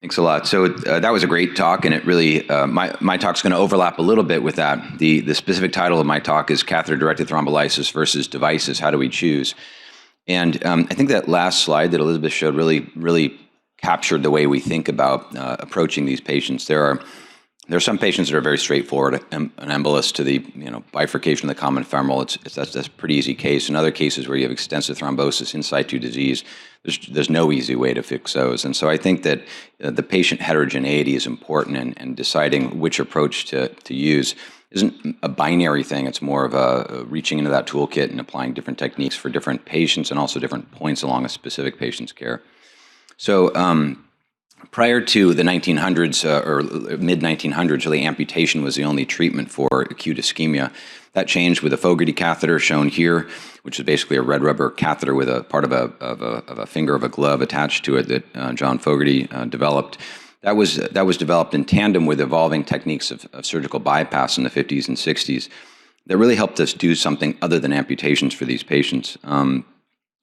Thanks a lot. So that was a great talk, and it really, my talk's going to overlap a little bit with that. The specific title of my talk is Catheter-Directed Thrombolysis versus Devices, How Do We Choose? And I think that last slide that Elizabeth showed really captured the way we think about approaching these patients. There are some patients that are very straightforward, an embolus to the bifurcation of the common femoral. That's a pretty easy case. In other cases where you have extensive thrombosis, in situ disease, there's no easy way to fix those. And so I think that the patient heterogeneity is important, and deciding which approach to use isn't a binary thing. It's more of a reaching into that toolkit and applying different techniques for different patients and also different points along a specific patient's care. So prior to the 1900s or mid-1900s, really amputation was the only treatment for acute ischemia. That changed with the Fogarty catheter shown here, which is basically a red rubber catheter with a part of a finger of a glove attached to it that John Fogarty developed. That was developed in tandem with evolving techniques of surgical bypass in the 50s and 60s that really helped us do something other than amputations for these patients.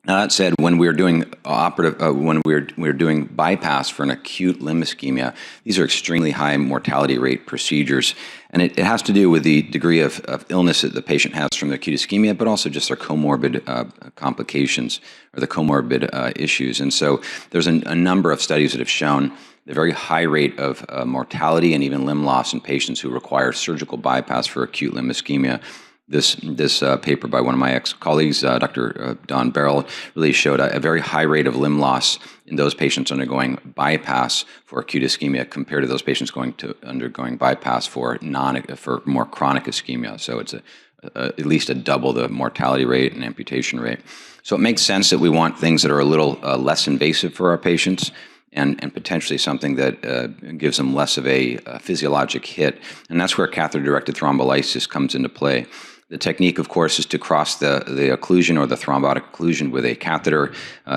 Now that said, when we're doing when we're doing bypass for an acute limb ischemia, these are extremely high mortality rate procedures, and it has to do with the degree of illness that the patient has from the acute ischemia, but also just their comorbid complications or the comorbid issues. And so there's a number of studies that have shown the very high rate of mortality and even limb loss in patients who require surgical bypass for acute limb ischemia. This paper by one of my ex-colleagues, Dr. Don Barrell, really showed a very high rate of limb loss in those patients undergoing bypass for acute ischemia compared to those patients undergoing bypass for more chronic ischemia. So it's at least a double the mortality rate and amputation rate. So it makes sense that we want things that are a little less invasive for our patients, and potentially something that gives them less of a physiologic hit. And that's where catheter-directed thrombolysis comes into play. The technique, of course, is to cross the occlusion or the thrombotic occlusion with a catheter.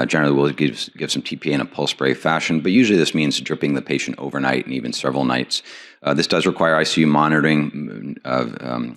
Generally, we'll give some TPA in a pulse spray fashion, but usually this means dripping the patient overnight and even several nights. This does require ICU monitoring,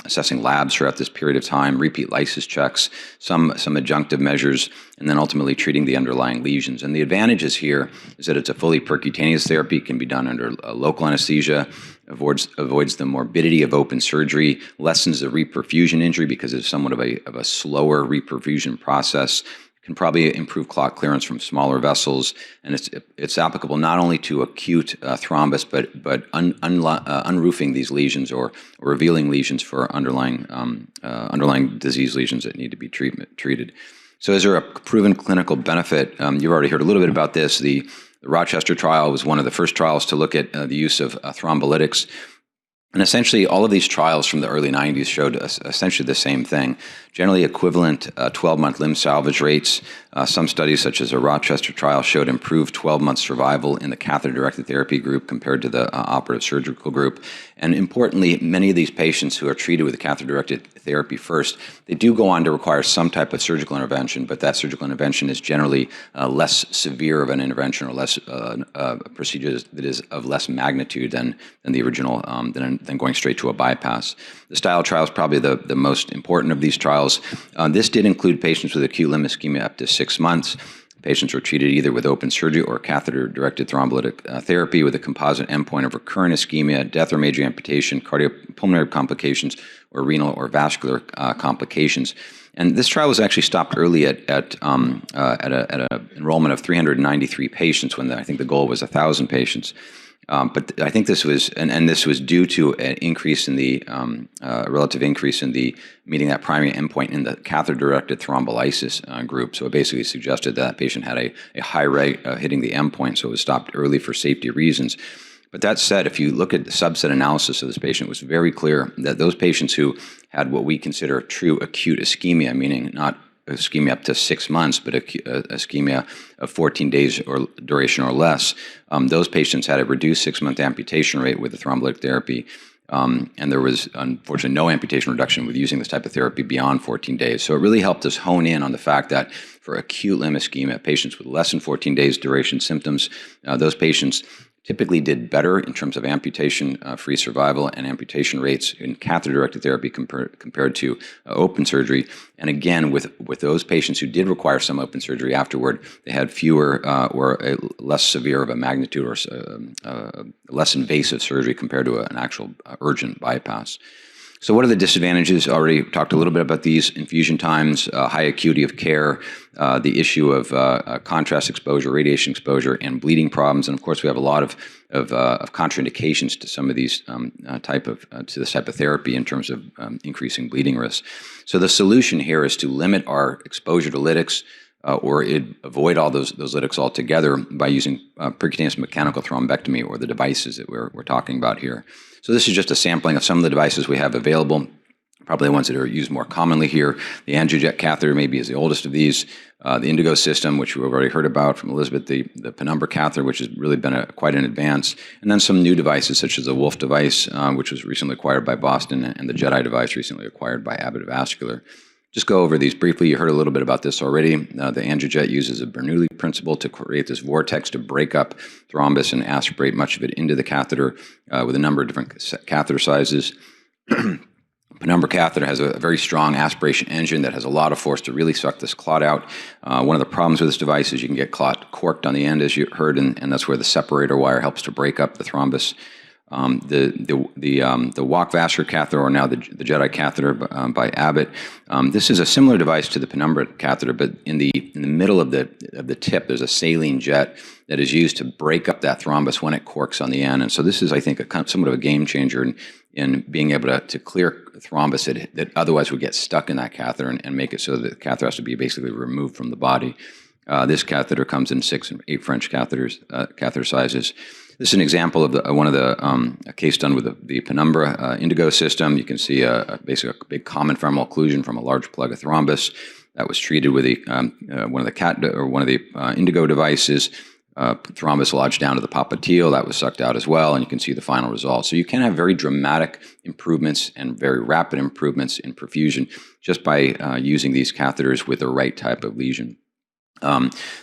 assessing labs throughout this period of time, repeat lysis checks, some adjunctive measures, and then ultimately treating the underlying lesions. And the advantages here is that it's a fully percutaneous therapy, can be done under local anesthesia, avoids the morbidity of open surgery, lessens the reperfusion injury because it's somewhat of a slower reperfusion process, can probably improve clot clearance from smaller vessels, and it's applicable not only to acute thrombus, but unroofing these lesions or revealing lesions for underlying disease lesions that need to be treated. So is there a proven clinical benefit? You've already heard a little bit about this. The Rochester trial was one of the first trials to look at the use of thrombolytics. And essentially, all of these trials from the early 90s showed us essentially the same thing, generally equivalent 12-month limb salvage rates. Some studies, such as a Rochester trial, showed improved 12-month survival in the catheter-directed therapy group compared to the operative surgical group. And importantly, many of these patients who are treated with the catheter-directed therapy first, they do go on to require some type of surgical intervention, but that surgical intervention is generally less severe of an intervention or less procedure that is of less magnitude than the original, than going straight to a bypass. The STYLE trial is probably the most important of these trials. This did include patients with acute limb ischemia up to 6 months. Patients were treated either with open surgery or catheter-directed thrombolytic therapy with a composite endpoint of recurrent ischemia, death or major amputation, cardiopulmonary complications, or renal or vascular complications. And this trial was actually stopped early at an enrollment of 393 patients when I think the goal was 1,000 patients. But I think this was, and this was due to an increase in the relative increase in the meeting that primary endpoint in the catheter-directed thrombolysis group. So it basically suggested that patient had a high rate of hitting the endpoint, so it was stopped early for safety reasons. But that said, if you look at the subset analysis of this patient, it was very clear that those patients who had what we consider true acute ischemia, meaning not ischemia up to 6 months, but ischemia of 14 days or duration or less, those patients had a reduced 6-month amputation rate with the thrombolytic therapy. And there was, unfortunately, no amputation reduction with using this type of therapy beyond 14 days. So it really helped us hone in on the fact that for acute limb ischemia, patients with less than 14 days duration symptoms, those patients typically did better in terms of amputation-free survival and amputation rates in catheter-directed therapy compared to open surgery. And again, with those patients who did require some open surgery afterward, they had fewer or a less severe of a magnitude or less invasive surgery compared to an actual urgent bypass. So what are the disadvantages? Already talked a little bit about these: infusion times, high acuity of care, the issue of contrast exposure, radiation exposure, and bleeding problems. And of course, we have a lot of contraindications to some of these to this type of therapy in terms of increasing bleeding risk. So the solution here is to limit our exposure to lytics, or avoid all those lytics altogether by using percutaneous mechanical thrombectomy, or the devices that we're talking about here. So this is just a sampling of some of the devices we have available, probably the ones that are used more commonly here. The angiojet catheter maybe is the oldest of these. The Indigo system, which we've already heard about from Elizabeth, the penumbra catheter, which has really been quite an advance, and then some new devices such as the Wolf device, which was recently acquired by Boston, and the Jedi device recently acquired by Abbott Vascular. Just go over these briefly. You heard a little bit about this already. The angiojet uses a Bernoulli principle to create this vortex to break up thrombus and aspirate much of it into the catheter with a number of different catheter sizes. Penumbra catheter has a very strong aspiration engine that has a lot of force to really suck this clot out. One of the problems with this device is you can get clot corked on the end, as you heard, and that's where the separator wire helps to break up the thrombus. The walk vascular catheter, or now the Jedi catheter by Abbott. This is a similar device to the penumbra catheter, but in the middle of the tip, there's a saline jet that is used to break up that thrombus when it corks on the end. And so this is, I think, somewhat of a game changer in being able to clear thrombus that otherwise would get stuck in that catheter and make it so that the catheter has to be basically removed from the body. This catheter comes in 6 and 8 French catheter sizes. This is an example of a case done with the penumbra Indigo system. You can see basically a big common femoral occlusion from a large plug of thrombus that was treated with one of the Indigo devices. Thrombus lodged down to the popliteal. That was sucked out as well, and you can see the final result. So you can have very dramatic improvements and very rapid improvements in perfusion just by using these catheters with the right type of lesion.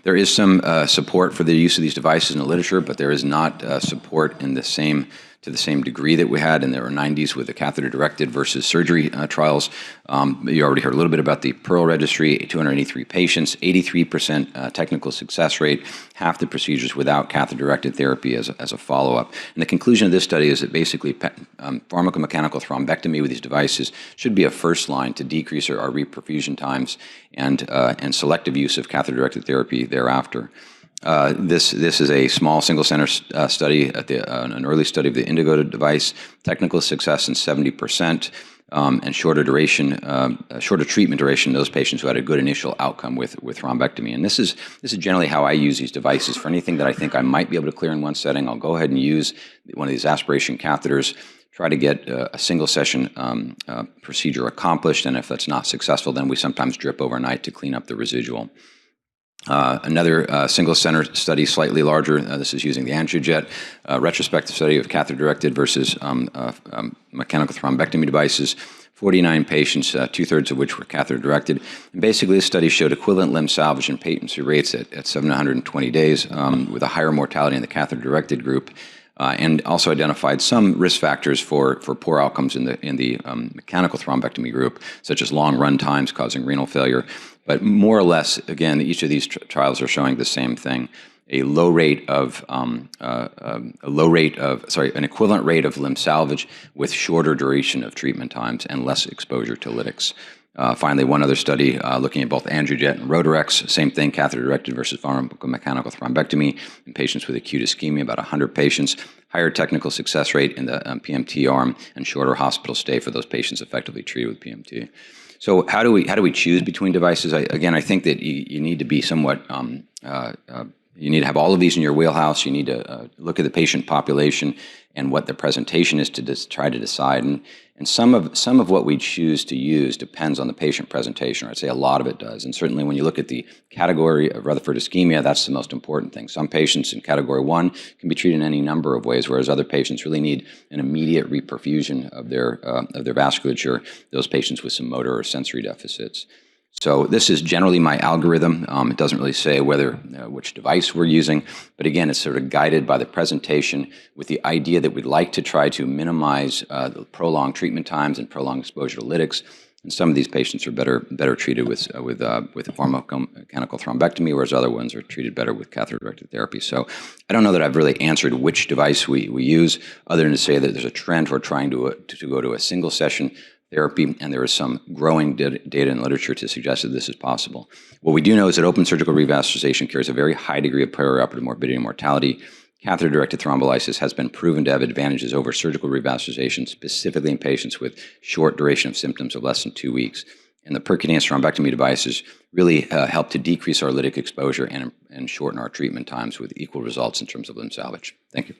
There is some support for the use of these devices in the literature, but there is not support to the same degree that we had in the 90s with the catheter-directed versus surgery trials. You already heard a little bit about the Pearl registry, 283 patients, 83% technical success rate, half the procedures without catheter-directed therapy as a follow-up. And the conclusion of this study is that basically pharmacomechanical thrombectomy with these devices should be a first line to decrease our reperfusion times and selective use of catheter-directed therapy thereafter. This is a small single-center study an early study of the Indigo device. Technical success in 70%, and shorter treatment duration in those patients who had a good initial outcome with thrombectomy. And this is generally how I use these devices. For anything that I think I might be able to clear in one setting, I'll go ahead and use one of these aspiration catheters. Try to get a single session procedure accomplished, and if that's not successful, then we sometimes drip overnight to clean up the residual. Another single center study, slightly larger, this is using the angiojet, retrospective study of catheter-directed versus mechanical thrombectomy devices. 49 patients, 2/3 of which were catheter-directed. And basically, this study showed equivalent limb salvage and patency rates at 720 days with a higher mortality in the catheter-directed group. And also identified some risk factors for poor outcomes in the mechanical thrombectomy group, such as long run times causing renal failure. But more or less, again, each of these trials are showing the same thing: an equivalent rate of limb salvage with shorter duration of treatment times and less exposure to lytics. Finally, one other study looking at both angiojet and Rotarex, same thing, catheter-directed versus pharmacomechanical thrombectomy in patients with acute ischemia, about 100 patients, higher technical success rate in the PMT arm, and shorter hospital stay for those patients effectively treated with PMT. So how do we choose between devices? I think that you need to be somewhat, you need to have all of these in your wheelhouse. You need to look at the patient population and what the presentation is to try to decide. And some of what we choose to use depends on the patient presentation, or I'd say a lot of it does. And certainly when you look at the category of Rutherford ischemia, that's the most important thing. Some patients in category 1 can be treated in any number of ways, whereas other patients really need an immediate reperfusion of their vasculature, those patients with some motor or sensory deficits. So this is generally my algorithm. It doesn't really say whether which device we're using, but again, it's sort of guided by the presentation with the idea that we'd like to try to minimize the prolonged treatment times and prolonged exposure to lytics. And some of these patients are better treated with a pharmacomechanical thrombectomy, whereas other ones are treated better with catheter-directed therapy. So I don't know that I've really answered which device we use, other than to say that there's a trend toward trying to go to a single session therapy, and there is some growing data and literature to suggest that this is possible. What we do know is that open surgical revascularization carries a very high degree of perioperative morbidity and mortality. Catheter-directed thrombolysis has been proven to have advantages over surgical revascularization, specifically in patients with short duration of symptoms of less than 2 weeks. And the percutaneous thrombectomy devices really help to decrease our lytic exposure and shorten our treatment times with equal results in terms of limb salvage. Thank you.